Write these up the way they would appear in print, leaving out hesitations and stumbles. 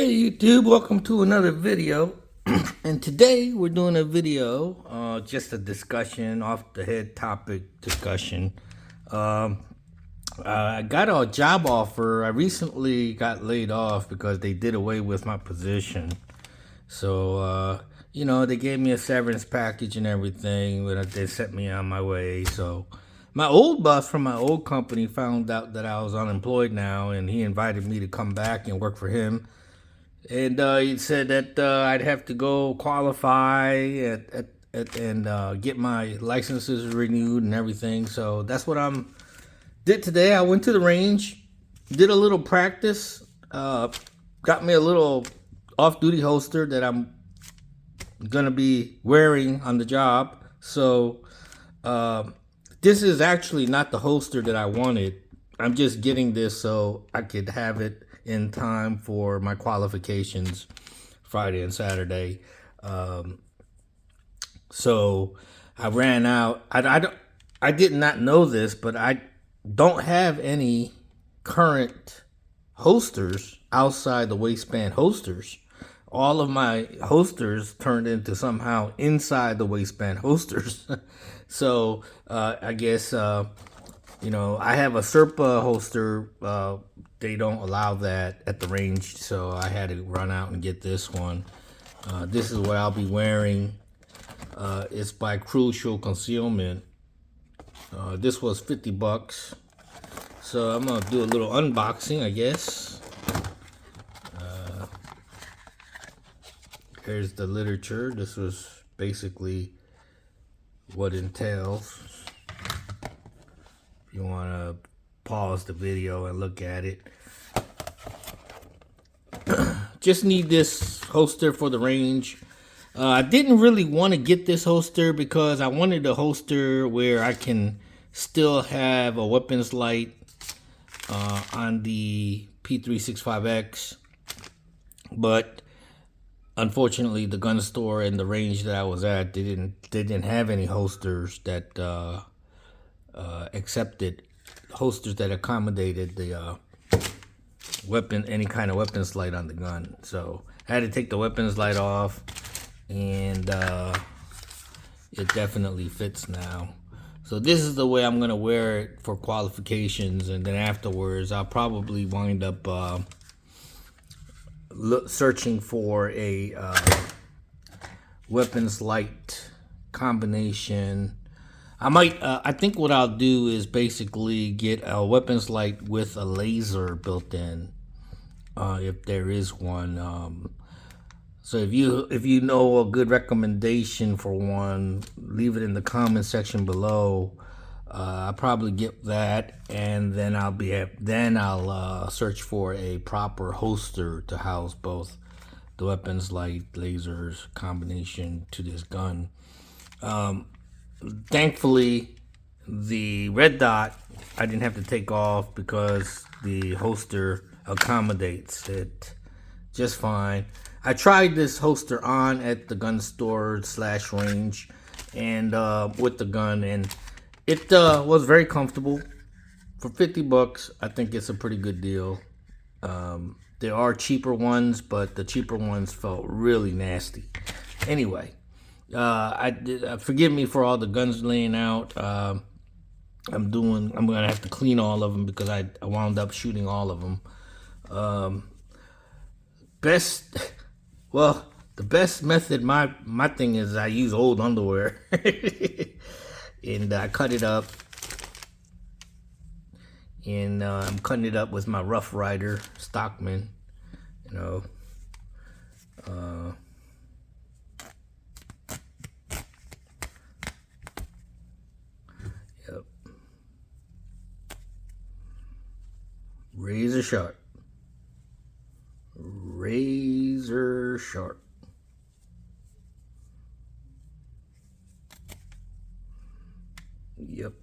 Hey YouTube, welcome to another video. And today we're doing a video, just a discussion, off the head topic discussion. I got a job offer. I recently got laid off because they did away with my position. So, they gave me a severance package and everything, but they sent me on my way. So my old boss from my old company found out that I was unemployed now, and he invited me to come back and work for him. And he said that I'd have to go qualify and get my licenses renewed and everything. So that's what did today. I went to the range, did a little practice, got me a little off-duty holster that I'm gonna be wearing on the job. So this is actually not the holster that I wanted. I'm just getting this so I could have it in time for my qualifications Friday and Saturday. So I ran out. I did not know this, but I don't have any current holsters outside the waistband holsters. All of my holsters turned into somehow inside the waistband holsters. So I guess I have a Serpa holster. They don't allow that at the range, so I had to run out and get this one. This is what I'll be wearing. It's by Crucial Concealment. This was $50. So I'm gonna do a little unboxing, I guess. Here's the literature. This was basically what it entails. If you wanna pause the video and look at it. Just need this holster for the range. I didn't really want to get this holster because I wanted a holster where I can still have a weapons light on the P365X, but unfortunately the gun store and the range that I was at, they didn't have any holsters that accepted holsters that accommodated the any kind of weapons light on the gun. So I had to take the weapons light off, and it definitely fits now. So this is the way I'm gonna wear it for qualifications, and then afterwards I'll probably wind up searching for a weapons light combination. I think what I'll do is basically get a weapons light with a laser built in, if there is one. So if you know a good recommendation for one, leave it in the comment section below. I'll probably get that, and then I'll search for a proper holster to house both the weapons light, lasers combination to this gun. Thankfully, the red dot I didn't have to take off because the holster accommodates it just fine. I tried this holster on at the gun store / range and with the gun, and it was very comfortable. For $50, I think it's a pretty good deal. There are cheaper ones, but the cheaper ones felt really nasty. Anyway, forgive me for all the guns laying out. I'm gonna have to clean all of them because I wound up shooting all of them. The best method, my thing is I use old underwear and I cut it up, and I'm cutting it up with my Rough Rider Stockman, Yep. Razor sharp. Razor sharp. Yep.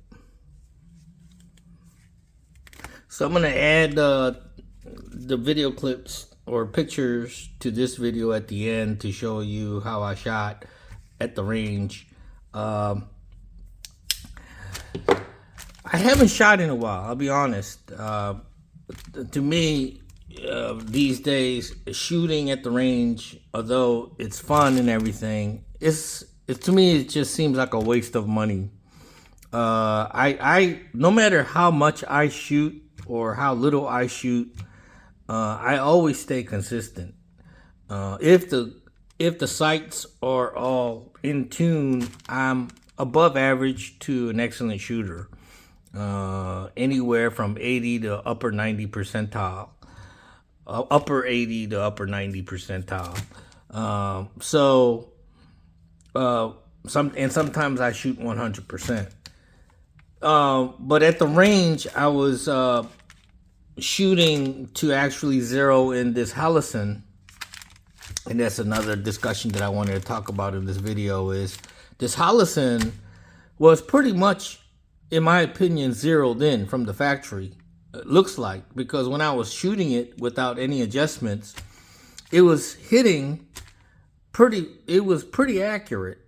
So I'm gonna add the video clips or pictures to this video at the end to show you how I shot at the range. I haven't shot in a while, I'll be honest. To me, these days, shooting at the range, although it's fun and everything, it's to me it just seems like a waste of money. I no matter how much I shoot or how little I shoot, I always stay consistent. If the sights are all in tune, I'm above average to an excellent shooter. Anywhere from 80 to upper 90 percentile, upper 80 to upper 90 percentile. Sometimes I shoot 100%. But at the range, I was shooting to actually zero in this Holosun, and that's another discussion that I wanted to talk about in this video. Is this Holosun was pretty much, in my opinion, zeroed in from the factory. It looks like, because when I was shooting it without any adjustments, it was hitting it was pretty accurate.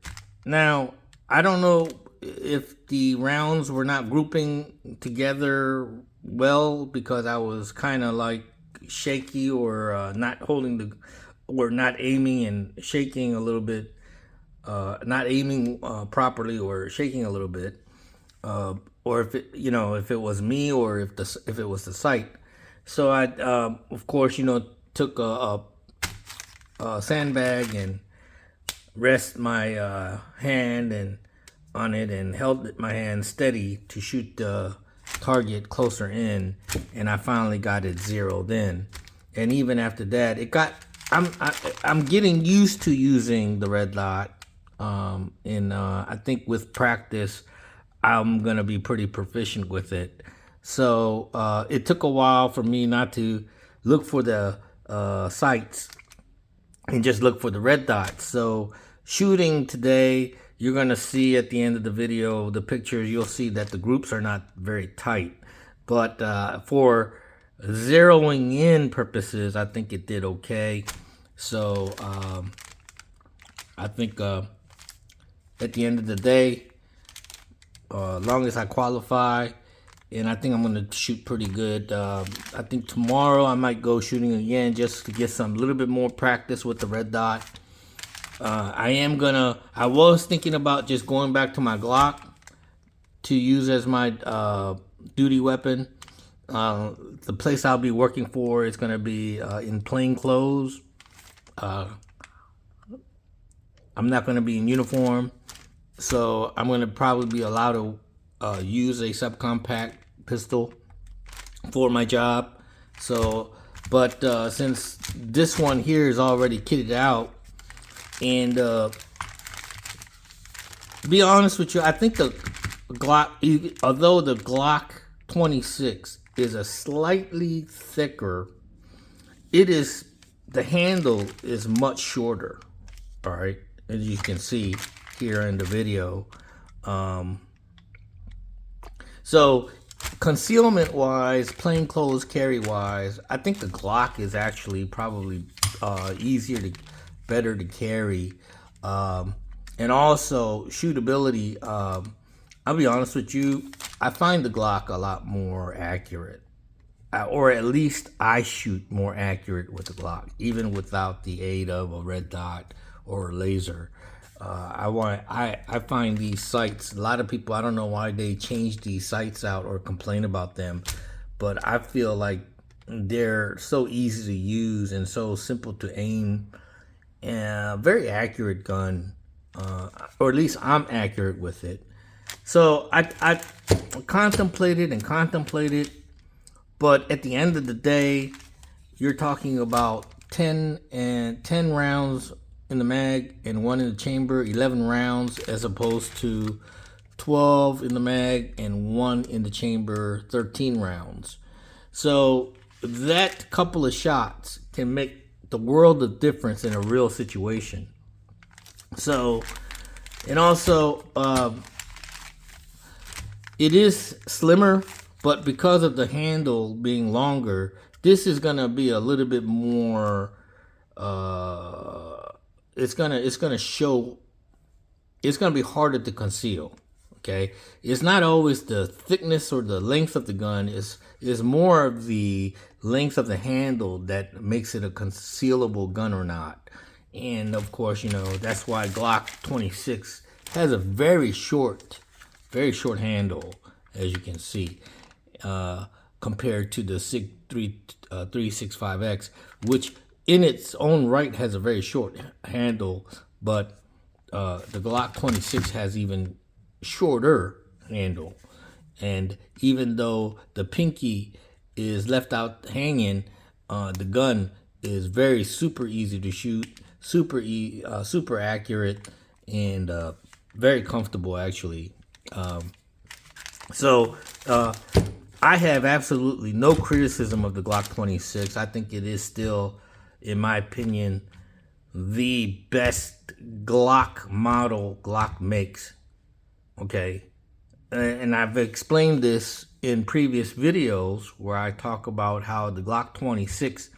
Now, I don't know if the rounds were not grouping together well because I was kind of like shaky, or not aiming and shaking a little bit, not aiming properly or shaking a little bit. Or if it was me, or if it was the sight. So I, of course, took a sandbag and rest my hand on it and held my hand steady to shoot the target closer in, and I finally got it zeroed in. And even after that, I'm getting used to using the red dot, and I think with practice, I'm gonna be pretty proficient with it. So it took a while for me not to look for the sights and just look for the red dots. So shooting today, you're gonna see at the end of the video, the pictures, you'll see that the groups are not very tight. But for zeroing in purposes, I think it did okay. So I think at the end of the day, long as I qualify, and I think I'm going to shoot pretty good. I think tomorrow I might go shooting again just to get some little bit more practice with the red dot. I was thinking about just going back to my Glock to use as my duty weapon. The place I'll be working for is going to be in plain clothes. I'm not going to be in uniform. So I'm going to probably be allowed to use a subcompact pistol for my job. So, but since this one here is already kitted out, and to be honest with you, I think the Glock, although the Glock 26 is a slightly thicker, the handle is much shorter. All right, as you can see here in the video. So concealment wise, plain clothes carry wise, I think the Glock is actually probably better to carry, and also shootability. I'll be honest with you, I find the Glock a lot more accurate, or at least I shoot more accurate with the Glock, even without the aid of a red dot or a laser. I find these sights, a lot of people, I don't know why they change these sights out or complain about them, but I feel like they're so easy to use and so simple to aim, and very accurate gun, or at least I'm accurate with it. So I contemplated, but at the end of the day, you're talking about 10 rounds in the mag and 1 in the chamber, 11 rounds, as opposed to 12 in the mag and 1 in the chamber, 13 rounds. So that couple of shots can make the world of difference in a real situation. So, and also it is slimmer, but because of the handle being longer, this is gonna be a little bit more it's gonna be harder to conceal. Okay, it's not always the thickness or the length of the gun, is more of the length of the handle that makes it a concealable gun or not. And of course, you know, that's why Glock 26 has a very short handle, as you can see, compared to the Sig 365X, which in its own right has a very short handle, but the Glock 26 has even shorter handle. And even though the pinky is left out hanging, the gun is super easy to shoot, super accurate, and very comfortable actually. So I have absolutely no criticism of the Glock 26. I think it is still, in my opinion, the best Glock model Glock makes. Okay. And I've explained this in previous videos where I talk about how the Glock 26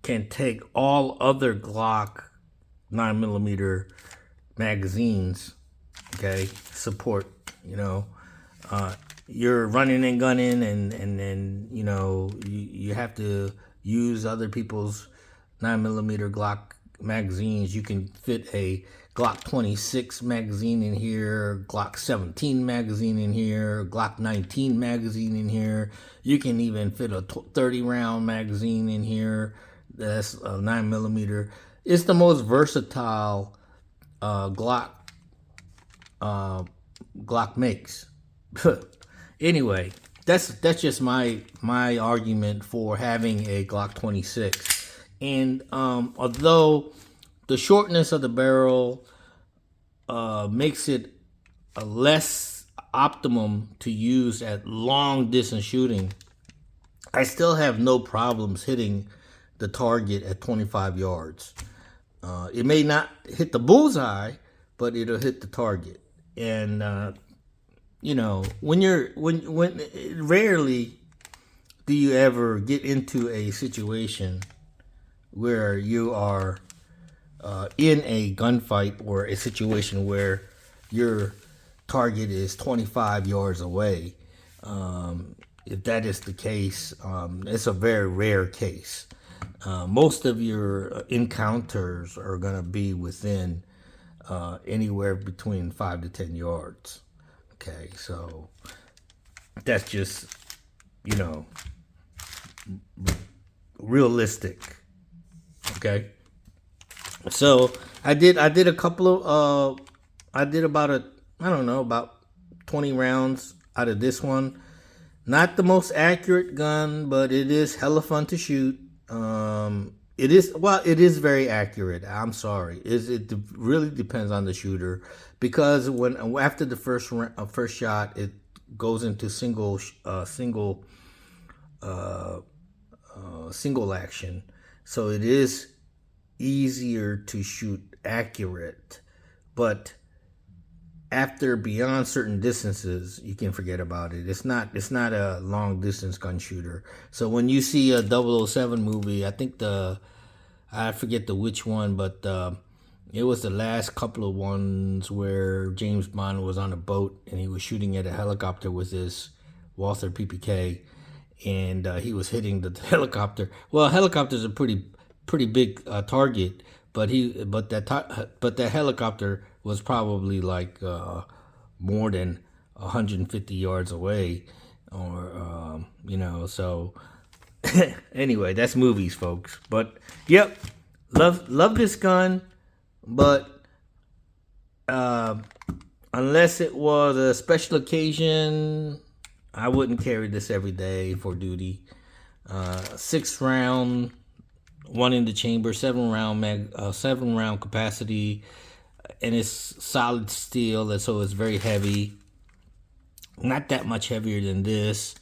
can take all other Glock 9mm magazines, okay, support, you know, you're running and gunning and then, you know, you have to use other people's 9mm Glock magazines. You can fit a Glock 26 magazine in here, Glock 17 magazine in here, Glock 19 magazine in here. You can even fit a 30 round magazine in here. That's a 9mm. It's the most versatile Glock makes. Anyway, that's just my argument for having a Glock 26. And although the shortness of the barrel makes it a less optimum to use at long distance shooting, I still have no problems hitting the target at 25 yards. It may not hit the bullseye, but it'll hit the target. And you know, when rarely do you ever get into a situation where you are in a gunfight or a situation where your target is 25 yards away. If that is the case, it's a very rare case. Most of your encounters are going to be within anywhere between 5 to 10 yards. Okay, so that's just, you know, realistic. Okay. So I did a couple of I did about about 20 rounds out of this one. Not the most accurate gun, but it is hella fun to shoot. It is very accurate. I'm sorry. It really depends on the shooter, because after the first shot, it goes into single action, so it is easier to shoot accurate. But after beyond certain distances, you can forget about it. It's not a long distance gun shooter. So when you see a 007 movie, I think I forget which one, but it was the last couple of ones where James Bond was on a boat and he was shooting at a helicopter with his Walther PPK, and he was hitting the helicopter. Well, helicopter's a pretty big target, but that helicopter was probably like more than 150 yards away, or you know. So anyway, that's movies, folks. But yep, love this gun, but unless it was a special occasion, I wouldn't carry this every day for duty. 6 round, 1 in the chamber, 7 round capacity, and it's solid steel, and so it's very heavy. Not that much heavier than this,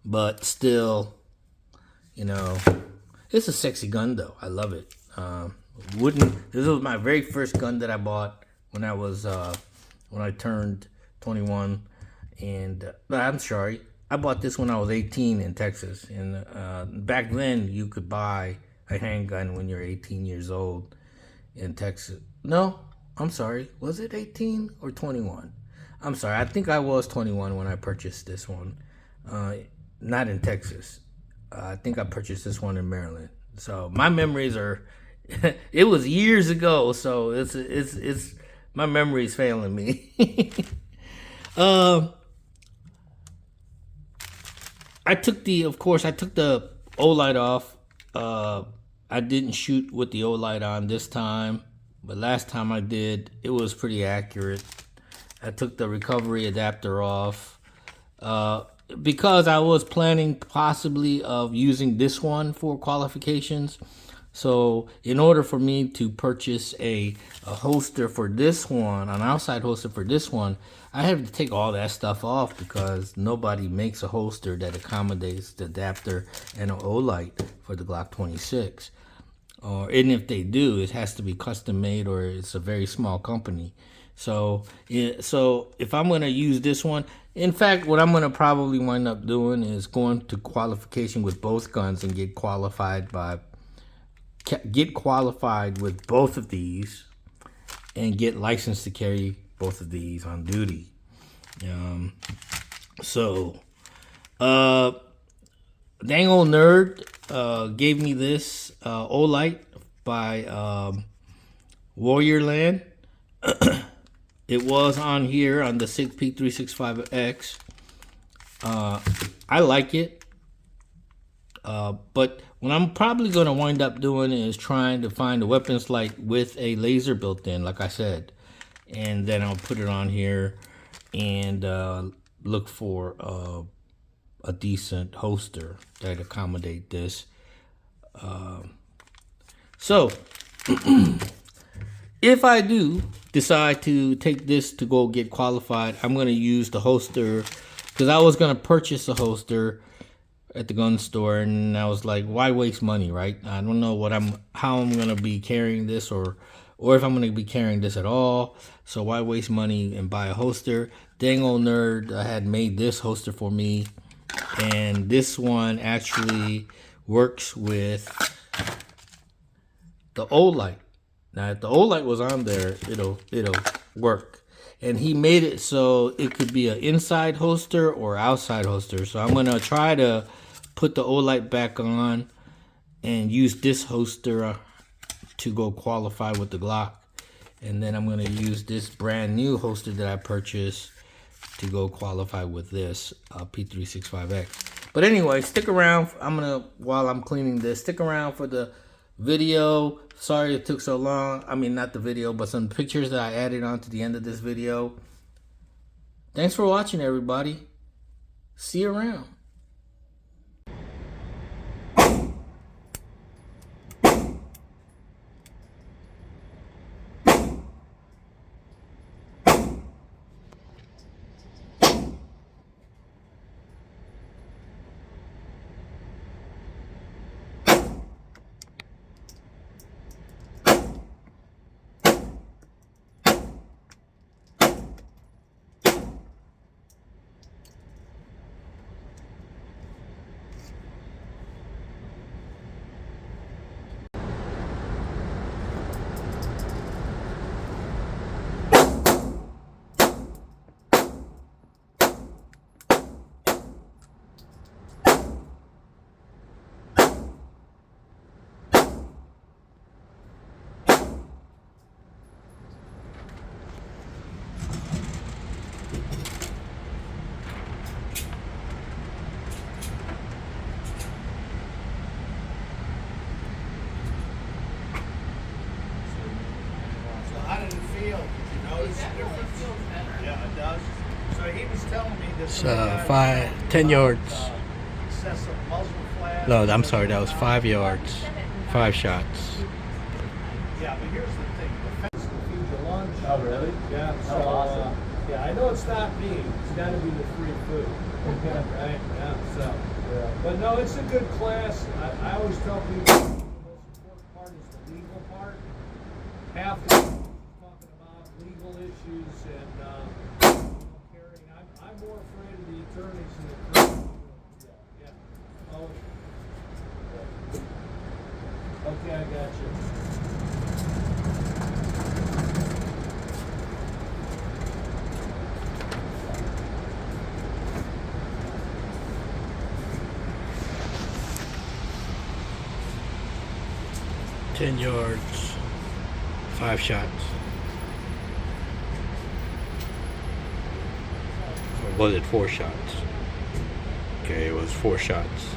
but still, you know, it's a sexy gun though. I love it. This was my very first gun that I bought when I turned 21, and I'm sorry, I bought this when I was 18 in Texas. And back then, you could buy a handgun when you're 18 years old in Texas. No, I'm sorry. Was it 18 or 21? I'm sorry. I think I was 21 when I purchased this one. Not in Texas. I think I purchased this one in Maryland. So my memories are, it was years ago. So it's my memory's failing me. I took the O-light off. I didn't shoot with the O-light on this time, but last time I did, it was pretty accurate. I took the recovery adapter off because I was planning possibly of using this one for qualifications. So in order for me to purchase a holster for this one, an outside holster for this one, I have to take all that stuff off because nobody makes a holster that accommodates the adapter and an O-light for the Glock 26. And if they do, it has to be custom made or it's a very small company. So if I'm going to use this one, in fact, what I'm going to probably wind up doing is going to qualification with both guns and get qualified with both of these and get licensed to carry both of these on duty. Dang old nerd gave me this O-light by Warriorland. It was on here on the Sig P365x. I like it, but what I'm probably going to wind up doing is trying to find a weapons light with a laser built in, like I said. And then I'll put it on here and look for a decent holster that accommodate this. So if I do decide to take this to go get qualified, I'm going to use the holster because I was going to purchase a holster at the gun store, and I was like, why waste money, right? I don't know how I'm going to be carrying this or if I'm going to be carrying this at all. So why waste money and buy a holster? Dang old nerd had made this holster for me, and this one actually works with the O-light. Now, if the O-light was on there, it'll work. And he made it so it could be an inside holster or outside holster. So I'm gonna try to put the O-light back on and use this holster to go qualify with the Glock. And then I'm gonna use this brand new holster that I purchased to go qualify with this P365X. But anyway, stick around. While I'm cleaning this, stick around for the video. Sorry it took so long. I mean, not the video, but some pictures that I added on to the end of this video. Thanks for watching, everybody. See you around. Yeah, it does. So he was telling me this. 10 yards. Excessive muzzle flash. No, I'm sorry, that was 5 yards. 5 shots. Yeah, but here's the thing. The fence will feed you lunch. Oh, really? Yeah. So, awesome. yeah, I know it's not me. It's got to be the free food. Right? Yeah. So, Yeah. but no, it's a good class. I always tell people the most important part is the legal part. Half of it is talking about legal issues and carrying. I'm more afraid of the attorneys than the criminals. Yeah. Oh. Okay, I got you. 10 yards, 5 shots. Or was it 4 shots? Okay, it was 4 shots.